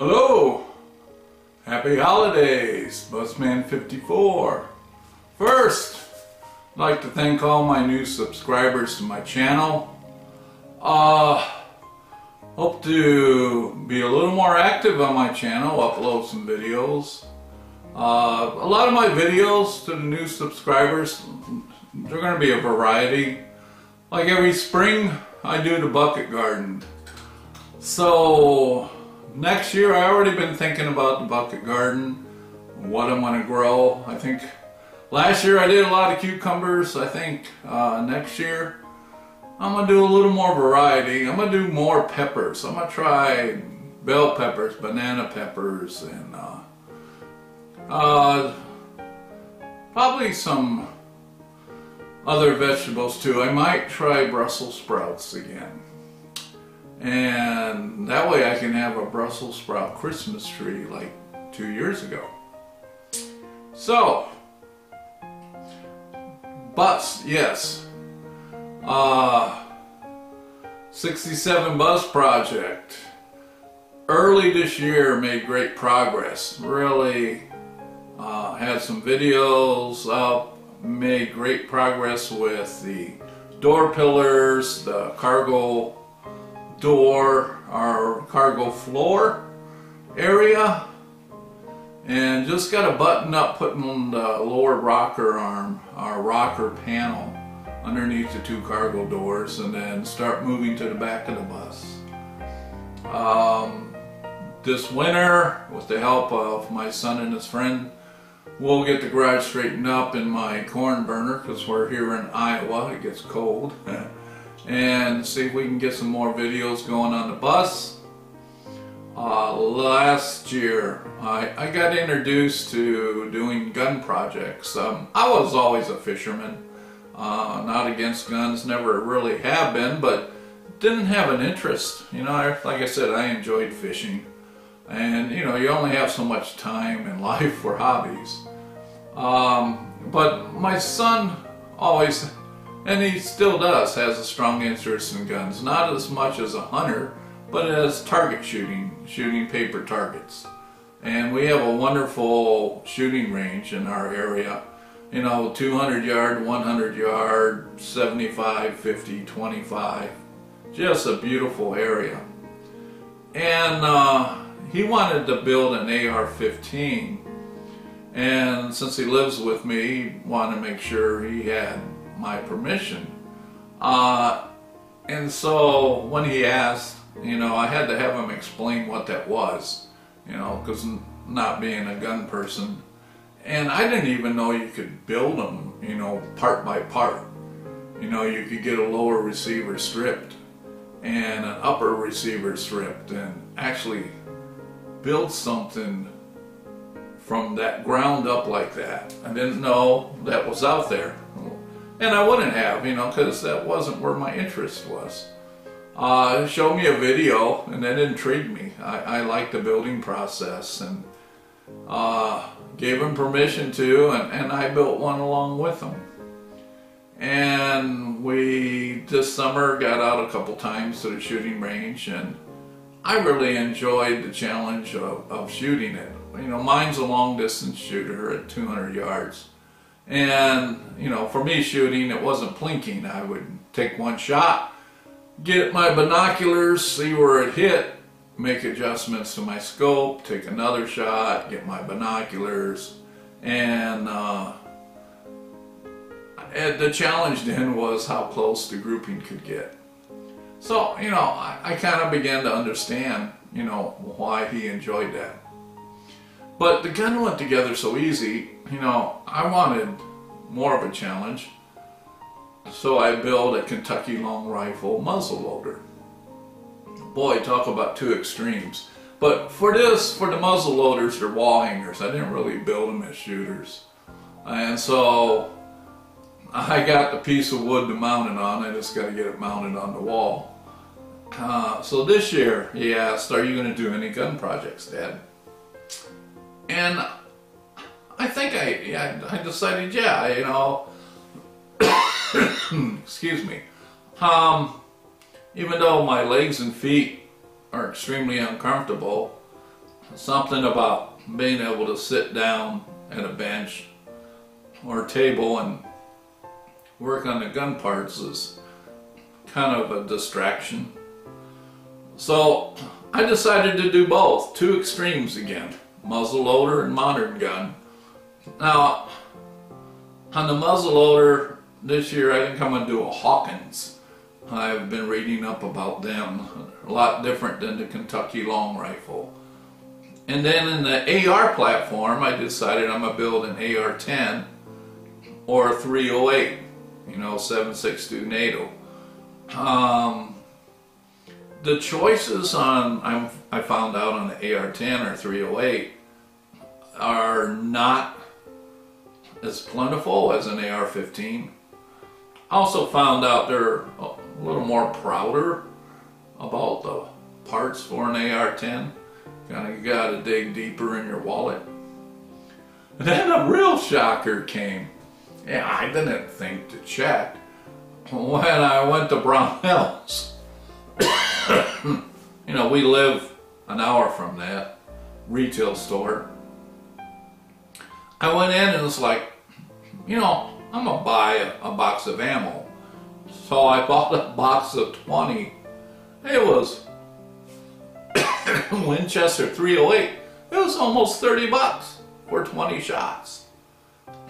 Hello! Happy holidays, Busman54. First, I'd like to thank all my new subscribers to my channel. Hope to be a little more active on my channel, upload some videos. A lot of my videos to the new subscribers, they're going to be a variety. Like every spring, I do the bucket garden. So next year, I already been thinking about the bucket garden, what I'm going to grow. I think last year I did a lot of cucumbers. I think next year I'm going to do a little more variety. I'm going to do more peppers. I'm going to try bell peppers, banana peppers, and probably some other vegetables too. I might try Brussels sprouts again. And that way I can have a Brussels sprout Christmas tree like 2 years ago. So, bus, yes. 67 bus project. Early this year made great progress. Really had some videos up, made great progress with the door pillars, the cargo door, our cargo floor area, and just got a button up putting the lower rocker arm, our rocker panel, underneath the two cargo doors, and then start moving to the back of the bus. This winter, with the help of my son and his friend, we'll get the garage straightened up in my corn burner, because we're here in Iowa, it gets cold. And see if we can get some more videos going on the bus. Last year I got introduced to doing gun projects. I was always a fisherman, not against guns, never really have been, but didn't have an interest. You know, like I said, I enjoyed fishing, and you know, you only have so much time in life for hobbies. But my son always, and he still does, has a strong interest in guns. Not as much as a hunter, but as target shooting paper targets. And we have a wonderful shooting range in our area. You know, 200 yard, 100 yard, 75, 50, 25. Just a beautiful area. And he wanted to build an AR-15. And since he lives with me, he wanted to make sure he had my permission. And so when he asked, you know, I had to have him explain what that was, you know, because not being a gun person. And I didn't even know you could build them, you know, part by part. You know, you could get a lower receiver stripped and an upper receiver stripped and actually build something from that ground up like that. I didn't know that was out there. And I wouldn't have, you know, because that wasn't where my interest was. Showed me a video, and that intrigued me. I liked the building process, and gave him permission to, and I built one along with him. And we, this summer, got out a couple times to the shooting range, and I really enjoyed the challenge of shooting it. You know, mine's a long distance shooter at 200 yards. And, you know, for me shooting, it wasn't plinking. I would take one shot, get my binoculars, see where it hit, make adjustments to my scope, take another shot, get my binoculars, and the challenge then was how close the grouping could get. So, you know, I kind of began to understand, you know, why he enjoyed that. But the gun went together so easy, you know, I wanted more of a challenge. So I built a Kentucky long rifle muzzle loader. Boy, talk about two extremes. But for this, for the muzzle loaders, they're wall hangers. I didn't really build them as shooters. And so I got the piece of wood to mount it on. I just got to get it mounted on the wall. So this year he asked, "Are you going to do any gun projects, Dad?" And I think I decided, yeah, you know, excuse me. Even though my legs and feet are extremely uncomfortable, something about being able to sit down at a bench or table and work on the gun parts is kind of a distraction. So I decided to do both, two extremes again, muzzle loader and modern gun. Now, on the muzzle loader this year, I think I'm going to do a Hawkins. I've been reading up about them, a lot different than the Kentucky long rifle. And then in the AR platform, I decided I'm going to build an AR-10 or a 308, you know, 7.62 NATO. The choices on, I found out on the AR-10 or 308 are not as plentiful as an AR-15. Also found out they're a little more prouder about the parts for an AR-10. Kind of got to dig deeper in your wallet. And then a real shocker came. Yeah, I didn't think to check. When I went to Brownells, you know, we live an hour from that retail store. I went in and it's like, you know, I'm gonna buy a box of ammo. So I bought a box of 20. It was Winchester 308. It was almost 30 bucks for 20 shots.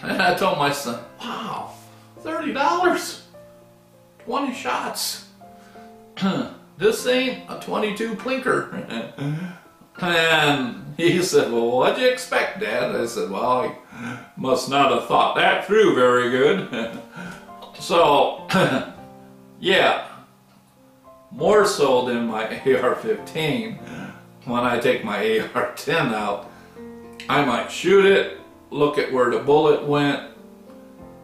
And I told my son, wow, $30, 20 shots. This ain't a 22 plinker. And he said, well, what'd you expect, Dad? I said, well, I must not have thought that through very good. So, yeah, more so than my AR-15, when I take my AR-10 out, I might shoot it, look at where the bullet went,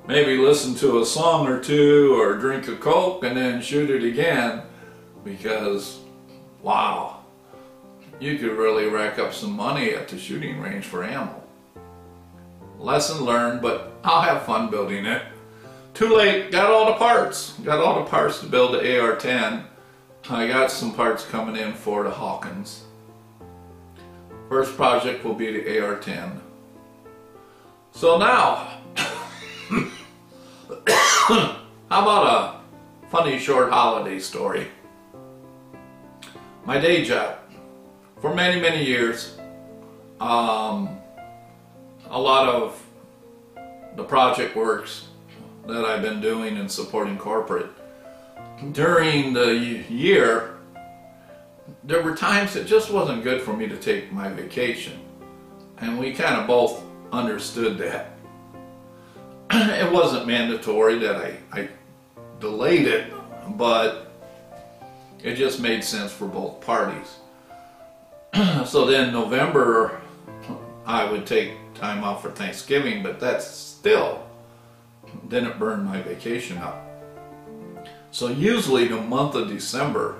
maybe listen to a song or two or drink a Coke and then shoot it again, because, wow, you could really rack up some money at the shooting range for ammo. Lesson learned, but I'll have fun building it. Too late, got all the parts. Got all the parts to build the AR-10. I got some parts coming in for the Hawkins. First project will be the AR-10. So now, how about a funny short holiday story? My day job. For many, many years, a lot of the project works that I've been doing and supporting corporate, during the year, there were times it just wasn't good for me to take my vacation. And we kind of both understood that. It wasn't mandatory that I delayed it, but it just made sense for both parties. So then November, I would take time off for Thanksgiving, but that still didn't burn my vacation up. So usually the month of December,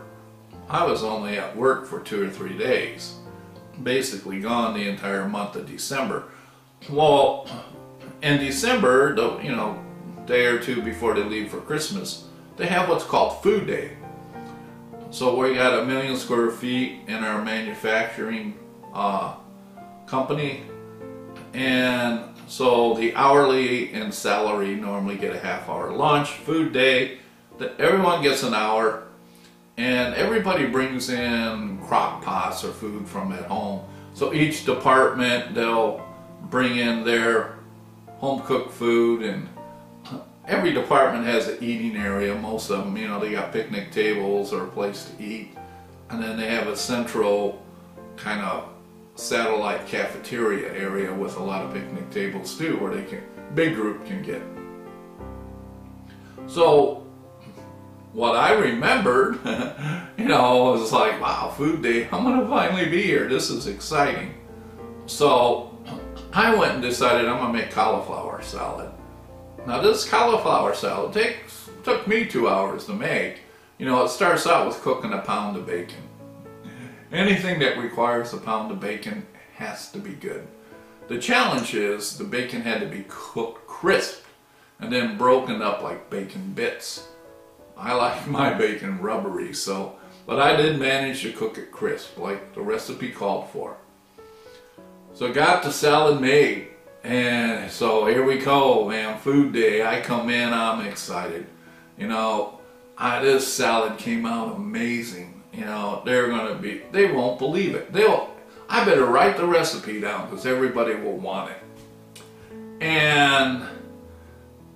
I was only at work for 2 or 3 days. Basically gone the entire month of December. Well, in December, you know, day or two before they leave for Christmas, they have what's called Food Day. So we got 1 million square feet in our manufacturing company, and so the hourly and salary normally get a half-hour lunch. Food Day, that everyone gets an hour, and everybody brings in crock pots or food from at home. So each department, they'll bring in their home-cooked food, and every department has an eating area. Most of them, you know, they got picnic tables or a place to eat, and then they have a central kind of satellite cafeteria area with a lot of picnic tables too, where they can, big group can get. So what I remembered, you know, was like, wow, Food Day, I'm gonna finally be here. This is exciting. So I went and decided I'm gonna make cauliflower salad. Now this cauliflower salad took me 2 hours to make. You know, it starts out with cooking a pound of bacon. Anything that requires a pound of bacon has to be good. The challenge is the bacon had to be cooked crisp and then broken up like bacon bits. I like my bacon rubbery, so, but I did manage to cook it crisp like the recipe called for. So got the salad made, and so here we go, man. Food day. I come in, I'm excited. You know, this salad came out amazing. You know, they won't believe it. I better write the recipe down because everybody will want it. And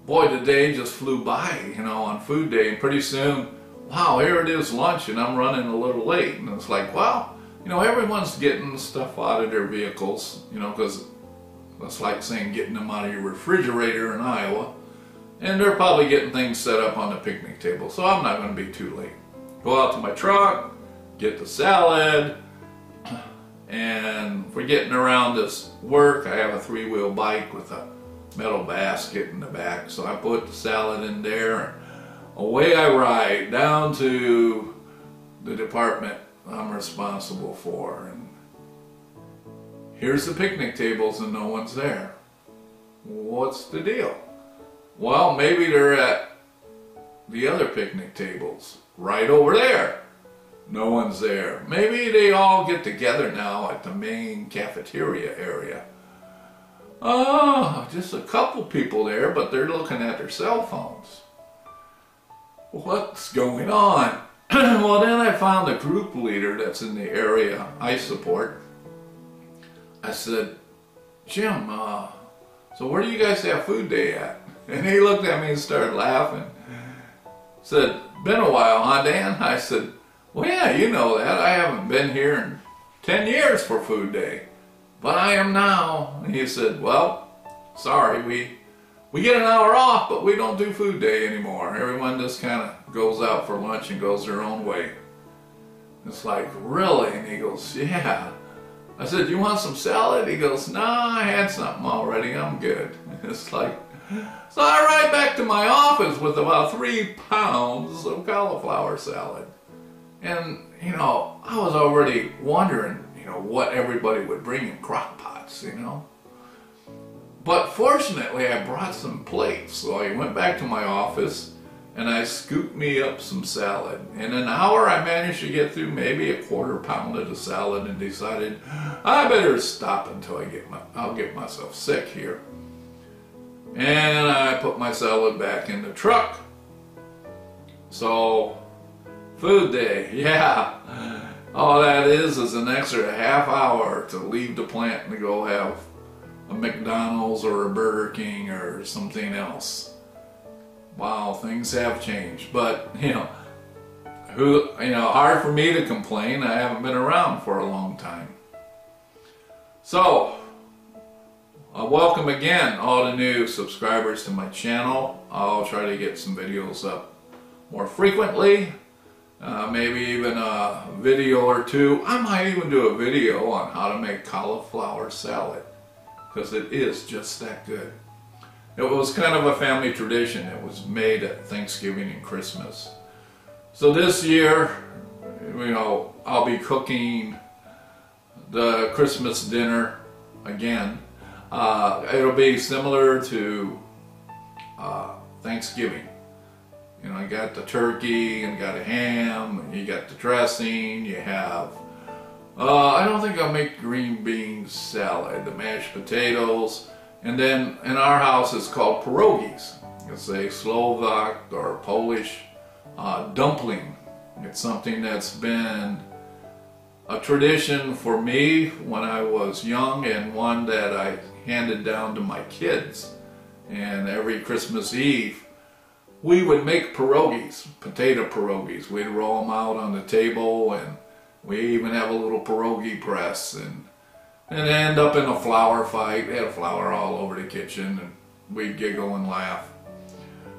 boy, the day just flew by, you know, on food day, and pretty soon, wow, here it is lunch, and I'm running a little late. And it's like, wow, you know, everyone's getting stuff out of their vehicles, you know, because that's like saying getting them out of your refrigerator in Iowa. And they're probably getting things set up on the picnic table, so I'm not going to be too late. Go out to my truck, get the salad, and for getting around this work, I have a 3-wheel bike with a metal basket in the back, so I put the salad in there, and away I ride down to the department I'm responsible for, and here's the picnic tables and no one's there. What's the deal? Well, maybe they're at the other picnic tables right over there. No one's there. Maybe they all get together now at the main cafeteria area. Oh, just a couple people there, but they're looking at their cell phones. What's going on? Well, then I found a group leader that's in the area I support. I said, Jim, so where do you guys have food day at? And he looked at me and started laughing. Said, been a while, huh, Dan? I said, well, yeah, you know that. I haven't been here in 10 years for food day, but I am now. And he said, well, sorry, we get an hour off, but we don't do food day anymore. Everyone just kind of goes out for lunch and goes their own way. It's like, really? And he goes, yeah. I said, you want some salad? He goes, nah, I had something already. I'm good. It's like, so I ride back to my office with about 3 pounds of cauliflower salad. And, you know, I was already wondering, you know, what everybody would bring in crock pots, you know. But fortunately, I brought some plates. So I went back to my office and I scooped me up some salad. In an hour, I managed to get through maybe a 1/4 pound of the salad and decided I better stop until I'll get myself sick here. And I put my salad back in the truck. So, food day, yeah. All that is an extra half hour to leave the plant and to go have a McDonald's or a Burger King or something else. Wow, things have changed. But, you know, hard for me to complain. I haven't been around for a long time. So, welcome again all the new subscribers to my channel. I'll try to get some videos up more frequently. Maybe even a video or two. I might even do a video on how to make cauliflower salad, because it is just that good. It was kind of a family tradition. It was made at Thanksgiving and Christmas. So this year, you know, I'll be cooking the Christmas dinner again. It'll be similar to Thanksgiving. You know, you got the turkey and got a ham, and you got the dressing, you have, I don't think I'll make green bean salad, the mashed potatoes, and then in our house it's called pierogies. It's a Slovak or Polish dumpling. It's something that's been a tradition for me when I was young, and one that I handed down to my kids. And every Christmas Eve, we would make pierogies, potato pierogies. We'd roll them out on the table, and we even have a little pierogi press, and end up in a flour fight. They had flour all over the kitchen, and we'd giggle and laugh.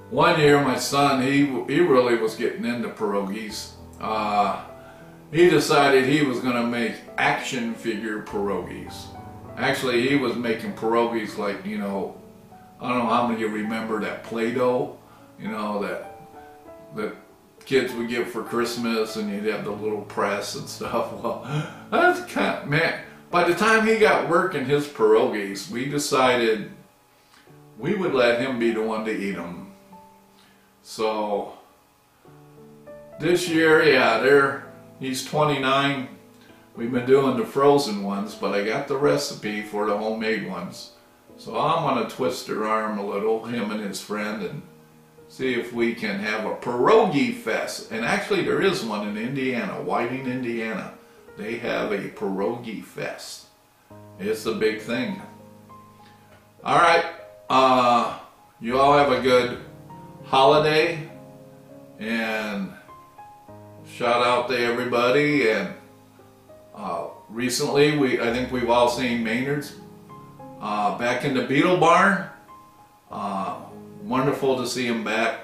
One year, my son, he really was getting into pierogies. He decided he was going to make action figure pierogies. Actually, he was making pierogies like, you know, I don't know how many of you remember that Play-Doh, you know, that kids would give for Christmas, and you'd have the little press and stuff. Well, that's kind of, man, by the time he got working his pierogies, we decided we would let him be the one to eat them. So this year, yeah, he's 29. We've been doing the frozen ones, but I got the recipe for the homemade ones. So I'm going to twist her arm a little, him and his friend, and see if we can have a pierogi fest. And actually there is one in Indiana, Whiting, Indiana. They have a pierogi fest. It's a big thing. Alright, you all have a good holiday, and shout out to everybody. And recently I think we've all seen Maynard's back in the Beetle Barn. Wonderful to see him back.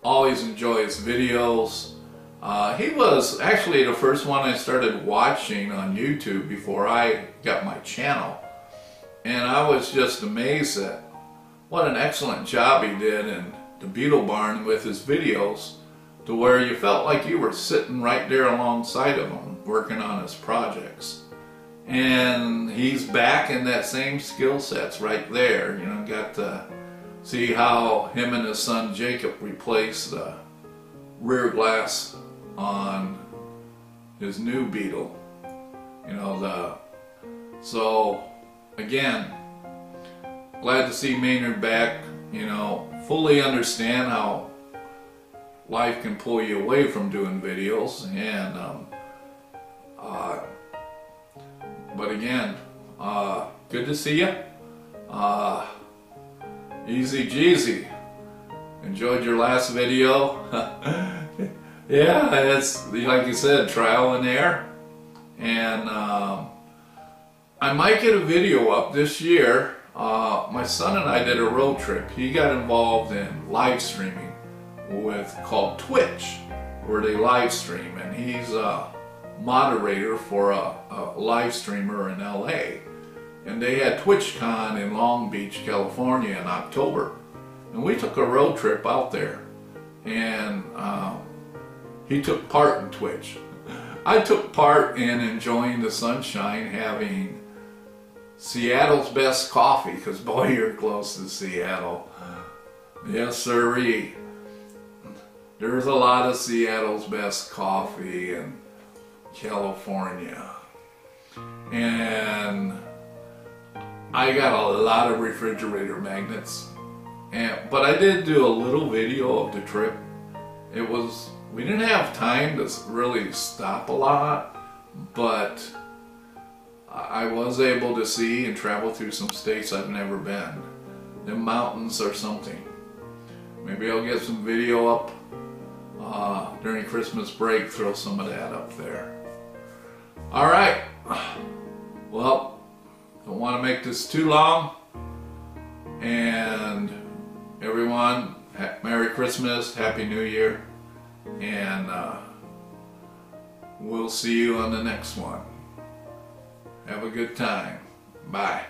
Always enjoy his videos. He was actually the first one I started watching on YouTube before I got my channel. And I was just amazed at what an excellent job he did in the Beetle Barn with his videos, to where you felt like you were sitting right there alongside of him working on his projects. And he's back in that same skill sets right there. You know, got to see how him and his son Jacob replaced the rear glass on his new Beetle. You know, so again, glad to see Maynard back. You know, fully understand how life can pull you away from doing videos, and but again, good to see you. Easy Jeezy. Enjoyed your last video. Yeah, it's like you said, trial and error. And I might get a video up this year. My son and I did a road trip. He got involved in live streaming called Twitch, where they live stream, and he's a moderator for a live streamer in LA. And they had TwitchCon in Long Beach, California in October. And we took a road trip out there. And he took part in Twitch. I took part in enjoying the sunshine, having Seattle's best coffee, because boy, you're close to Seattle. Yes, sirree. There's a lot of Seattle's best coffee in California. And I got a lot of refrigerator magnets, but I did do a little video of the trip. We didn't have time to really stop a lot, but I was able to see and travel through some states I've never been. The mountains are something. Maybe I'll get some video up during Christmas break, throw some of that up there. Alright, well, don't want to make this too long, and everyone, Merry Christmas, Happy New Year, and we'll see you on the next one. Have a good time. Bye.